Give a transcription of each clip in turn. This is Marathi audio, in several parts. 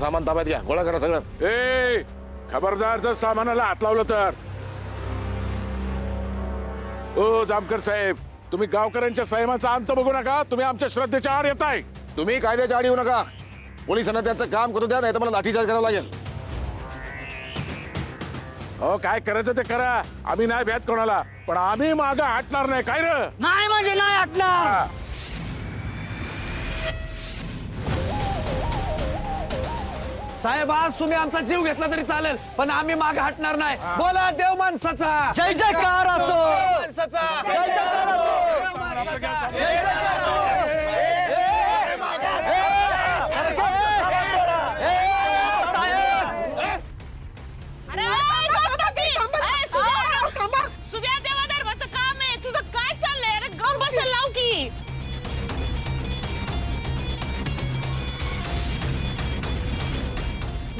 सामान ताब्यात घ्या, गोळा करा सगळं. ए खबरदार, जर सामानाला हात लावलं तर. ओ जामकर साहेब, तुम्ही गावकऱ्यांच्या संयमाचा अंत बघू नका. तुम्ही आमच्या श्रद्धेच्या आड येताय. तुम्ही कायद्याच्या आड येऊ नका. पोलिसांना त्यांचं काम करू द्या, नाही तर मला लाठीचार्ज करावा लागेल. हो काय करायचं ते करा. आम्ही नाही भ्यात कोणाला, पण आम्ही मागं हटणार नाही. काय रे? नाही म्हणजे नाही हटणार. साहेब, आज तुम्ही आमचा जीव घेतला तरी चालेल, पण आम्ही मागे हटणार नाही. बोला देव माणसाचा जय जयकार असो. माणसाचा जय जयकार असो. देव माणसाचा. जय सुद्या देवा धर्माचं काम आहे. तुझं काय चाललंय? अरे गप बसायला लाव की.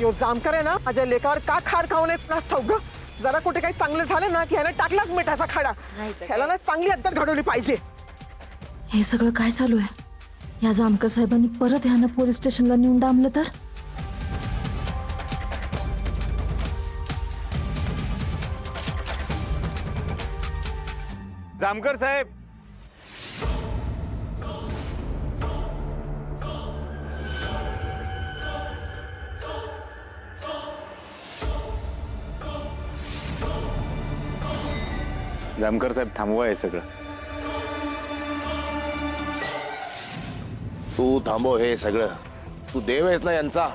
यो जामकर आहे ना, माझ्या लेकावर का खार खाऊन येत नास ठाऊक ग. जरा कुठे काही चांगलं झालं ना की ह्याला टाकलाच मिठाचा खडा. ह्याला ना चांगली अद्दत घडवली पाहिजे. हे सगळं काय चालू आहे? या जामकर साहेबांनी परत ह्यांना पोलीस स्टेशनला नेऊन डांबलं तर? जामकर साहेब, जामकर साहेब थांबवा हे सगळं. तू थांबव हे सगळं. तू देव आहेस ना यांचा,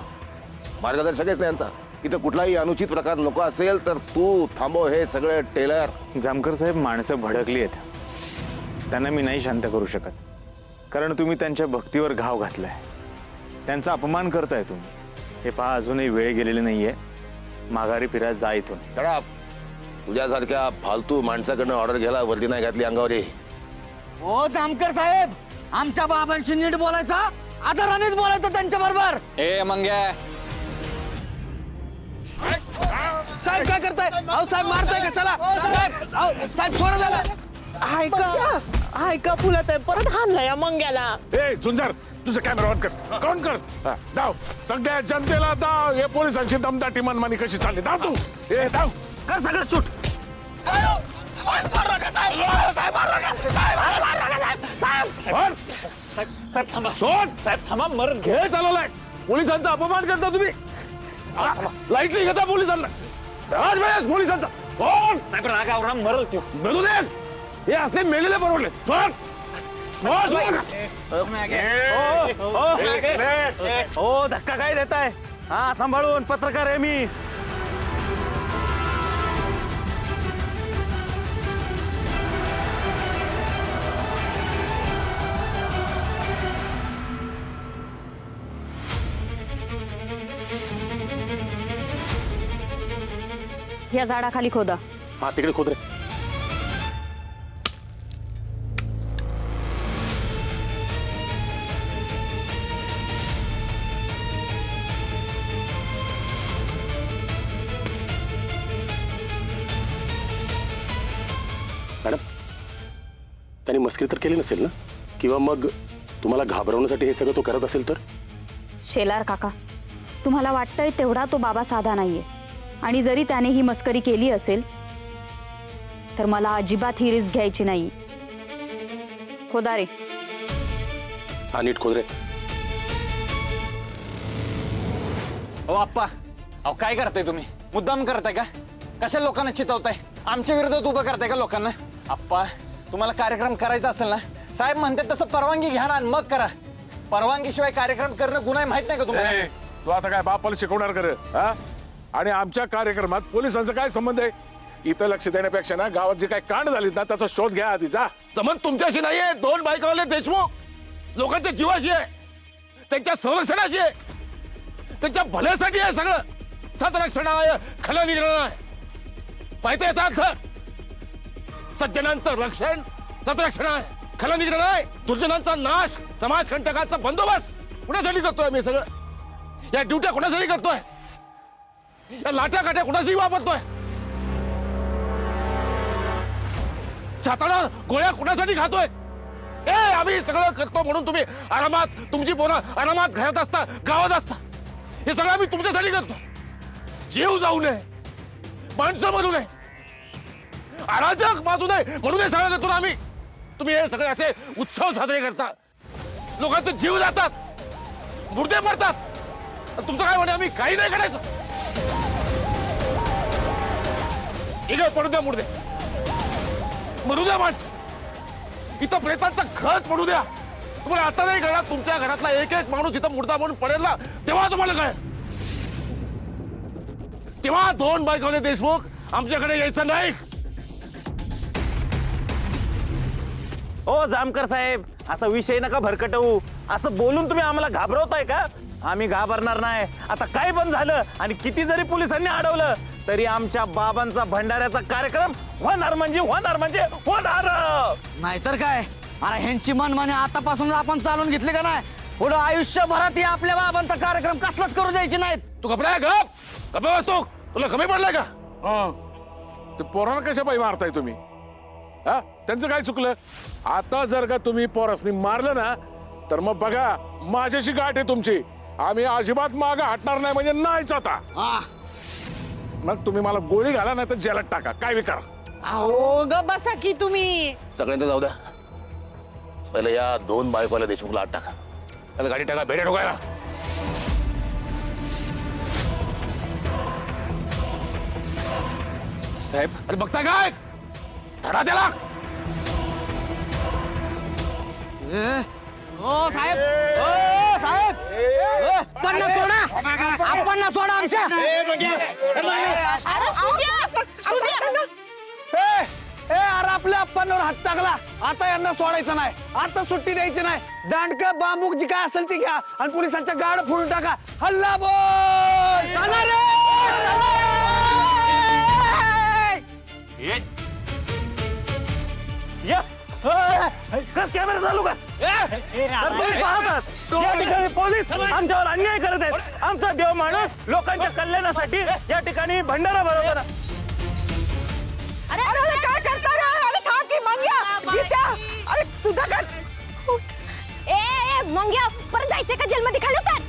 मार्गदर्शक आहेस ना यांचा. इथं कुठलाही अनुचित प्रकार नको असेल तर तू थांबव हे सगळं. टेलर, जामकर साहेब, माणसं भडकली आहेत. त्यांना मी नाही शांत करू शकत, कारण तुम्ही त्यांच्या भक्तीवर घाव घातलाय. त्यांचा अपमान करताय तुम्ही. हे पहा, अजूनही वेळ गेलेली नाहीये. माघारी फिरायला जा इथून. कळा, तुझ्यासारख्या फालतू माणसाकडनं ऑर्डर घ्यायला वर्दी नाही घातली अंगावर. हो जामकर साहेब, आमच्या बाबांशी नीट बोलायचा, आदरानेच बोलायचं त्यांच्या बरोबर. ए मंग्या, साहेब काय करताय? अहो साहेब, मारताय कशाला? साहेब, अहो साहेब, सोडा झाला. ऐका फुलत आहे, परत हाणला या मंग्याला. ए झुंजार, तुझं कॅमेरा ऑन कर. कोण कर? धाव, सगळ्या जनतेला धाव. हे पोलिसांची दमदाटी मनमानी कशी चालली, धाव तू. ए धाव, कर सगळं शूट. अयो, मारू नका साहेब, साहेब मारू नका. साहेब मारू नका साहेब. साहेब साहेब थांबा. सोड साहेब, थांबा. मरत घे चालवलाय. पोलिसांचा अपमान करता तुम्ही. लाईटली घेता पोलिसांना. आज वेळेस पोलिसांचा सोड. साहेब रागावरा मरल तो. मिळू दे. हे असले मेलेले परवडले. सोड. सोड. ओ धक्का काय देताय? हा, सांभाळून. पत्रकार आहे मी. या झाडाखाली खोदा. हा तिकडे खोद रे. मॅडम, त्यांनी मस्करी तर केली नसेल ना? किंवा मग तुम्हाला घाबरवण्यासाठी हे सगळं तो करत असेल तर? शेलार काका, तुम्हाला वाटतंय तेवढा तो बाबा साधा नाहीये, आणि जरी त्याने ही मस्करी केली असेल तर मला अजिबात ही रिस्क घ्यायची नाही. खोदा रे. हा, नीट खोद रे. ओ आप्पा, अहो काय करताय तुम्ही? मुद्दाम करताय का? कशा लोकांना चितवताय? आमच्या विरोधात उभं करताय का लोकांना? आप्पा, तुम्हाला कार्यक्रम करायचा असेल ना, साहेब म्हणतात तसं परवानगी घ्या ना आणि मग करा. परवानगीशिवाय कार्यक्रम करणं गुन्हा आहे, माहित नाही का तुम्हाला? तू आता काय बापाला शिकवणार कर? हा? आणि आमच्या कार्यक्रमात पोलिसांचा काय संबंध आहे? इथं लक्ष देण्यापेक्षा ना गावात जी काय कांड झाली ना त्याचा शोध घ्या आधी. जा. संबंध तुमच्याशी नाहीये. दोन बायकावाले देशमुख लोकांच्या जीवाशी आहे, त्यांच्या संरक्षणाशी आहे, त्यांच्या भल्यासाठी आहे सगळं. सतरक्षण आहे, खलनिग्रहण आहे. माहिती याचा अर्थ? सज्जनांचं रक्षण, सतरक्षण आहे, खलनिग्रहण आहे, दुर्जनांचा नाश, समाजकंटकांचा बंदोबस्त. कुणासाठी करतोय मी सगळं? या ड्युट्या कुणासाठी करतोय? या लाट्या काट्या कुणासाठी वापरतोय? छाताडा गोळ्या कुणासाठी खातोय? आम्ही सगळं करतो म्हणून तुम्ही आरामात, तुमची पोरं आरामात घरात असता, गावात असता. हे सगळं आम्ही तुमच्यासाठी करतो. जीव जाऊ नये, माणसं मरू नये, अराजक बाजू नये म्हणून हे सगळं करतो ना आम्ही. तुम्ही हे सगळे असे उत्सव साजरे करता, लोकांचे जीव जातात, मुर्दे पडतात. तुमचं काय म्हणे आम्ही काही नाही करायचं. इकडे पडू द्या मुर्दे, मरू द्या माणसं, इथं प्रेतांचा खच पडू द्या. तुम्हाला आता नाही कळणार, तुमच्या घरातला एक एक माणूस इथं मुर्दा म्हणून पडेल ना, तेव्हा तुम्हाला कळेल. तेव्हा 2 बायकवले देशमुख आमच्याकडे यायचं नाही. ओ जामकर साहेब, असा विषय नका भरकटवू. असं बोलून तुम्ही आम्हाला घाबरवताय का? आम्ही घाबरणार नाही. आता काय पण झालं आणि किती जरी पोलिसांनी अडवलं तरी आमच्या बाबांचा भंडाऱ्याचा कार्यक्रम होणार म्हणजे होणार म्हणजे होणार. नाहीतर काय, अरे ह्यांची मनमानी आतापासून आपण चालून घेतली का नाही, पुढं आयुष्यभरात हे आपल्या बाबांचा कार्यक्रम कसलाच करू द्यायचे नाहीत. तू कपडा गप गप वाचतो. तुला कमी पडलाय का? ते पोरांना कशा पायी मारताय तुम्ही? हा, त्यांचं काय चुकलं? आता जर का तुम्ही पोरासनी मारलं ना, तर मग बघा माझ्याशी गाठ आहे तुमची. आम्ही अजिबात मागं हटणार नाही म्हणजे नाहीच आता. मग तुम्ही मला गोळी घाला नाही तर जेलात टाका, काय विकार. अहो ग बसा की तुम्ही. सगळ्यांचं जाऊ द्या, पहिलं या 2 बायकोला देशमुखला आत टाका. आता गाडी टाका, भेड्या ठोकायला. साहेब अरे बघता काय, धडा त्याला. ओ साहेब, ओ साहेब, पन्ना सोडा, आपण सोडा आमच्या. अरे सुद्या ए अरे आपल्या अप्पांवर हात टाकला, आता यांना सोडायचं नाही, आता सुट्टी द्यायची नाही. दांडक बांबूक जी काय असेल ती घ्या आणि पोलिसांच्या गाड फोडून टाका. हल्ला बोल, चला रे, कॅमेरा चालू का? तर तुम्ही पाहतात, या ठिकाणी पोलीस आमच्यावर अन्याय करत आहेत. आमचा देव माणूस लोकांच्या कल्याणासाठी या ठिकाणी भंडारा भरवताना. अरे अरे काय करता रे? अरे थांब की मंग्या, जित्या. अरे तुझं काय? ए मंग्या, परत जायचं का जेलमध्ये घालवतात?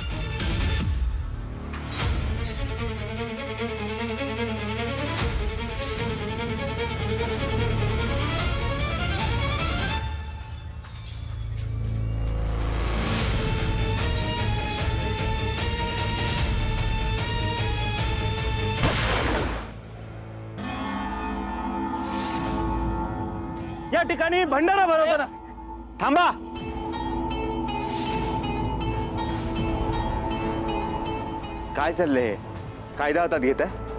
या ठिकाणी भंडारा भरवताना. थांबा. काय चाललंय? कायदा हातात घेत आहे?